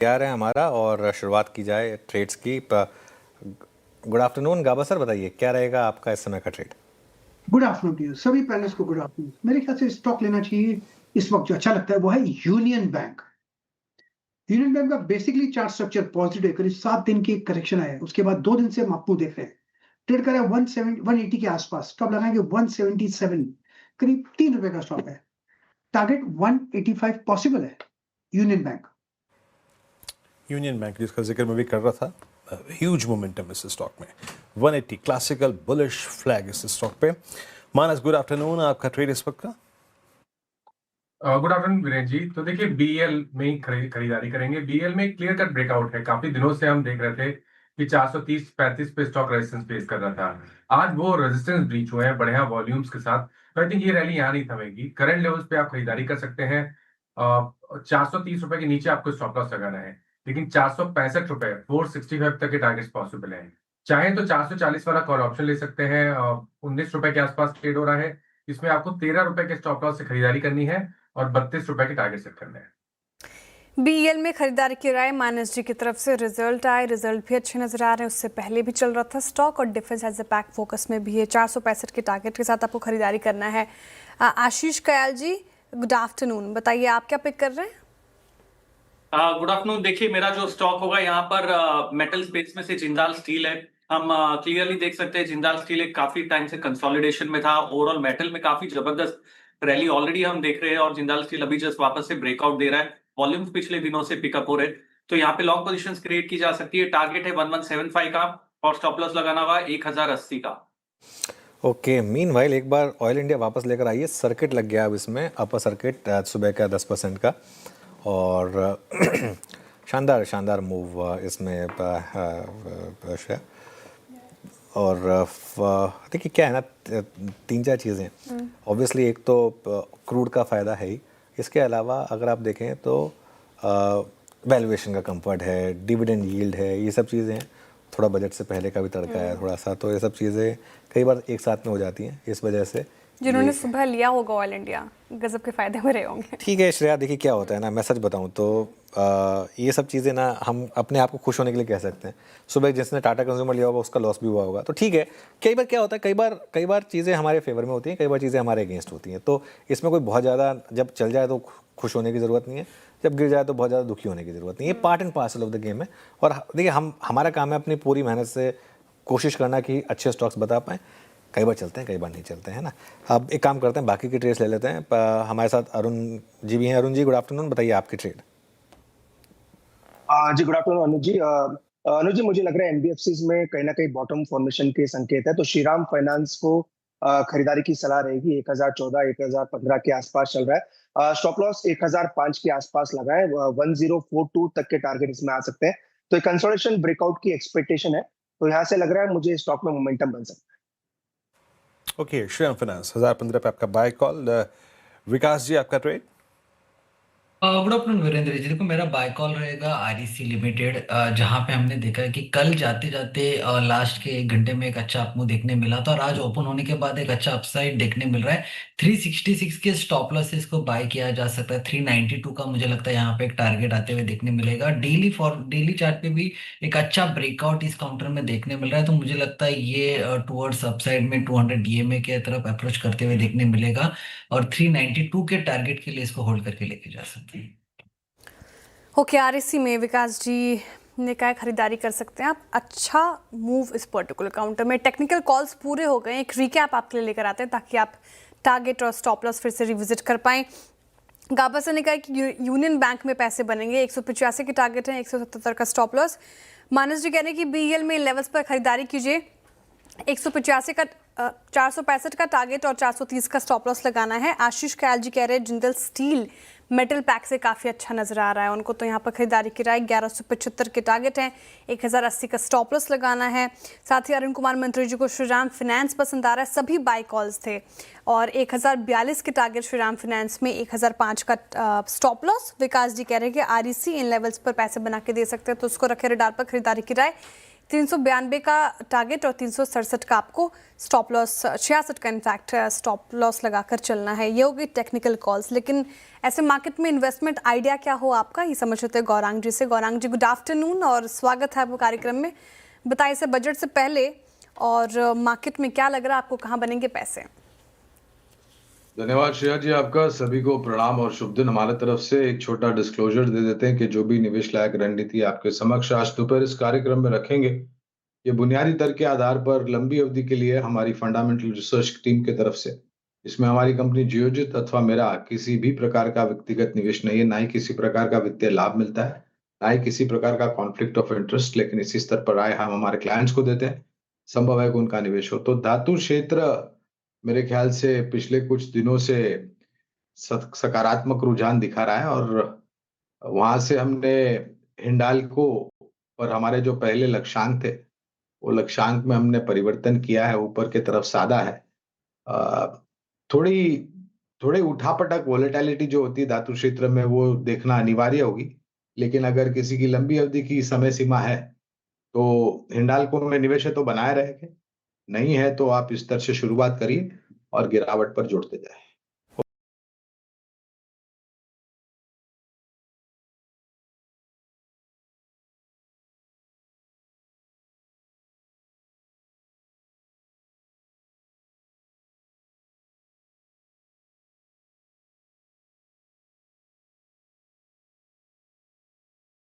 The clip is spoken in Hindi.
तैयार है हमारा और शुरुआत की जाए ट्रेड्स की। गुड आफ्टरनून गाबा सर, बताइए क्या रहेगा आपका इस समय का trade. Good afternoon to you सभी पैनलिस्ट को। Good afternoon. मेरे ख्याल से स्टॉक लेना चाहिए इस वक्त। जो अच्छा लगता है वो है यूनियन बैंक। यूनियन बैंक का बेसिकली चार्ट स्ट्रक्चर पॉजिटिव है। करीब 7 दिन की करेक्शन आया है, उसके बाद 2 दिन से हम आपको देख रहे हैं ट्रेड कर रहा है 180 के आसपास। स्टॉप लगाएंगे 177, करीब ₹3 का स्टॉप है। टारगेट 185 पॉसिबल है यूनियन बैंक। यूनियन बैंक जिसका जिक्र मैं भी कर रहा था, ह्यूज मोमेंटम इस स्टॉक में। 180 क्लासिकल बुलिश फ्लैग इस स्टॉक पे। मानस, गुड आफ्टरनून, आपका ट्रेड इस वक्त का। Good afternoon Virendra ji. तो देखिए, बीएल में ही खरीदारी करेंगे। बीएल में क्लियर कट ब्रेकआउट है। काफी दिनों से हम देख रहे थे कि 430-35 पे स्टॉक रेजिस्टेंस फेस कर रहा था। आज वो रेजिस्टेंस ब्रीच हुए हैं बढ़िया वॉल्यूम्स के साथ। तो आई थिंक ये रैली यहाँ नहीं थमेगी। करंट लेवल्स पे आप खरीदारी कर सकते हैं। 430 रुपए के नीचे आपको स्टॉप लॉस लगाना है, लेकिन 465 रुपए 465 तक के टारगेट्स पॉसिबल है। चाहे तो 440 वाला कॉल ऑप्शन ले सकते हैं। 19 रुपए के आसपास ट्रेड हो रहा है। इसमें आपको 13 रुपए के स्टॉप लॉस से खरीदारी करनी है और 32 रुपए के टारगेट सेट करने हैं। बीएल में खरीदारी की राय मानस जी की तरफ से। रिजल्ट आए, रिजल्ट भी अच्छे नजर आ रहे हैं। उससे पहले भी चल रहा था स्टॉक और defence as a pack focus में भी है। 465 के टारगेट के साथ आपको खरीदारी करना है। आशीष कयाल जी, गुड आफ्टरनून, बताइए आप क्या पिक कर रहे हैं। Good afternoon. देखिए, मेरा जो स्टॉक होगा यहाँ पर मेटल स्पेस में से जिंदाल स्टील है। हम क्लियरली देख सकते हैं जिंदाल स्टील एक काफी टाइम से कंसोलिडेशन में था। ओवरऑल मेटल में काफी जबरदस्त रैली ऑलरेडी हम देख रहे हैं और जिंदाल स्टील अभी जस्ट वापस से ब्रेकआउट दे रहा है। वॉल्यूम्स पिछले दिनों से पिकअप हो रहे हैं, तो यहाँ पे लॉन्ग पोजीशंस क्रिएट की जा सकती है। टारगेट है 1175 का और स्टॉप लॉस लगाना होगा 1080 का। ओके, मीनवाइल एक बार ऑयल इंडिया वापस लेकर आइए। सर्किट लग गया अब इसमें, अपर सर्किट सुबह का 10% का और शानदार शानदार मूव इसमें शेयर। और देखिए क्या है ना, 3-4 चीज़ें। ऑब्वियसली एक तो क्रूड का फ़ायदा है ही। इसके अलावा अगर आप देखें तो वैल्यूएशन का कंफर्ट है, डिविडेंड यील्ड है, ये सब चीज़ें हैं। थोड़ा बजट से पहले का भी तड़का है थोड़ा सा, तो ये सब चीज़ें कई बार एक साथ में हो जाती हैं। इस वजह से जिन्होंने सुबह लिया होगा ऑयल इंडिया गजब के फायदे में रहे होंगे। ठीक है श्रेया, देखिए क्या होता है ना, मैं सच बताऊं तो ये सब चीज़ें ना हम अपने आप को खुश होने के लिए कह सकते हैं। सुबह जिसने टाटा कंज्यूमर लिया होगा उसका लॉस भी हुआ होगा, तो ठीक है। कई बार क्या होता है, कई बार चीज़ें हमारे फेवर में होती हैं, कई बार चीज़ें हमारे अगेंस्ट होती हैं। तो इसमें कोई बहुत ज़्यादा जब चल जाए तो खुश होने की ज़रूरत नहीं है, जब गिर जाए तो बहुत ज़्यादा दुखी होने की ज़रूरत नहीं है। ये part and parcel of the game है। और देखिए हमारा काम है अपनी पूरी मेहनत से कोशिश करना कि अच्छे स्टॉक्स बता पाएँ। कई बार चलते हैं, कई बार नहीं चलते हैं ना। अब एक काम करते हैं, बाकी की ट्रेड्स ले लेते हैं। हमारे साथ अरुण जी भी हैं। अरुण जी, गुड आफ्टरनून, बताइए आपकी ट्रेड। जी गुड आफ्टरनून अनुज जी। अनुज जी, मुझे लग रहा है एनबीएफसीज में कहीं ना कहीं बॉटम फॉर्मेशन के संकेत है, तो श्रीराम फाइनेंस को खरीदारी की सलाह रहेगी। 1014-1015 के आसपास चल रहा है। स्टॉप लॉस 1005 के आसपास लगा है। 1042 तक के टारगेट इसमें आ सकते हैं। तो एक कंसोलिडेशन ब्रेकआउट की एक्सपेक्टेशन है, तो यहाँ से लग रहा है मुझे स्टॉक में मोमेंटम बन सकता है। ओके, श्रीराम फाइनेंस 1015 पे आपका बाय कॉल। विकास जी, आपका trade. Good afternoon Virendra ji. देखो, मेरा बाय कॉल रहेगा आरईसी लिमिटेड, जहां पे हमने देखा है कि कल जाते जाते लास्ट के 1 घंटे में एक अच्छा अपमूव देखने मिला था और आज ओपन होने के बाद एक अच्छा अपसाइड देखने मिल रहा है। 366 के स्टॉप लॉस से इसको बाय किया जा सकता है। 392 का मुझे लगता है यहाँ पे एक टारगेट आते हुए देखने मिलेगा। डेली चार्ट पे भी एक अच्छा ब्रेकआउट इस काउंटर में देखने मिल रहा है, तो मुझे लगता है ये टुवर्ड्स अपसाइड में 200 डीएमए के तरफ अप्रोच करते हुए देखने मिलेगा और 392 के टारगेट के लिए इसको होल्ड करके लेके जा सकते हैं। ओके, आरईसी में विकास जी ने कहा खरीदारी कर सकते हैं आप। अच्छा मूव इस पर्टिकुलर काउंटर में। टेक्निकल कॉल्स पूरे हो गए, एक रिकैप आपके लिए लेकर आते हैं ताकि आप टारगेट और स्टॉप लॉस फिर से रिविजिट कर पाएं। गाबा सर ने कहा कि यूनियन बैंक में पैसे बनेंगे। 185 के टारगेट हैं, 177 का स्टॉप लॉस। मानस जी कह रहे हैं कि बीएल में लेवल्स पर खरीदारी कीजिए। 185 का 465 का टारगेट और 430 का स्टॉप लॉस लगाना है। आशीष कयाल जी कह रहे हैं जिंदल स्टील मेटल पैक से काफ़ी अच्छा नजर आ रहा है उनको, तो यहाँ पर खरीदारी की राय। 1175 के टारगेट हैं, 1080 का स्टॉप लॉस लगाना है। साथ ही अरुण कुमार मंत्री जी को श्रीराम फाइनेंस पसंद आ रहा है। सभी बाय कॉल्स थे और 1042 के टारगेट श्रीराम फाइनेंस में, 1005 का स्टॉप लॉस। विकास जी कह रहे हैं कि आरईसी इन लेवल्स पर पैसे बना के दे सकते हैं, तो उसको रखे रडार पर खरीदारी की राय। 392 का टारगेट और 367 का आपको स्टॉप लॉस, 66 का इनफैक्ट स्टॉप लॉस लगाकर चलना है। ये होगी टेक्निकल कॉल्स। लेकिन ऐसे मार्केट में इन्वेस्टमेंट आइडिया क्या हो आपका, ये समझ लेते हैं गौरांग जी से। गौरांग जी, गुड आफ्टरनून और स्वागत है आपको कार्यक्रम में। बताइए से बजट से पहले और मार्केट में क्या लग रहा है आपको, कहाँ बनेंगे पैसे? धन्यवाद श्रेया जी, आपका सभी को प्रणाम और शुभ दिन। हमारे तरफ से एक छोटा डिस्क्लोजर दे देते हैं कि जो भी निवेश लायक रणनीति आपके समक्ष आज दोपहर इस कार्यक्रम में रखेंगे, ये बुनियादी तर्क के आधार पर लंबी अवधि के लिए हमारी फंडामेंटल रिसर्च टीम की तरफ से, इसमें हमारी कंपनी जियोजित अथवा मेरा किसी भी प्रकार का व्यक्तिगत निवेश नहीं है, ना ही किसी प्रकार का वित्तीय लाभ मिलता है, ना ही किसी प्रकार का कॉन्फ्लिक्ट ऑफ इंटरेस्ट। लेकिन इसी स्तर पर राय हम हमारे क्लाइंट्स को देते हैं, संभव है कि उनका निवेश हो। तो धातु क्षेत्र मेरे ख्याल से पिछले कुछ दिनों से सकारात्मक रुझान दिखा रहा है और वहां से हमने हिंडाल्को पर हमारे जो पहले लक्ष्यांक थे, वो लक्ष्यांक में हमने परिवर्तन किया है, ऊपर की तरफ साधा है। थोड़ी थोड़ी उठापटक वोलेटिलिटी जो होती है धातु क्षेत्र में, वो देखना अनिवार्य होगी। लेकिन अगर किसी की लंबी अवधि की समय सीमा है तो हिंडाल्को में निवेश है तो बनाए रहेंगे, नहीं है तो आप इस तरह से शुरुआत करिए और गिरावट पर जोड़ते जाए।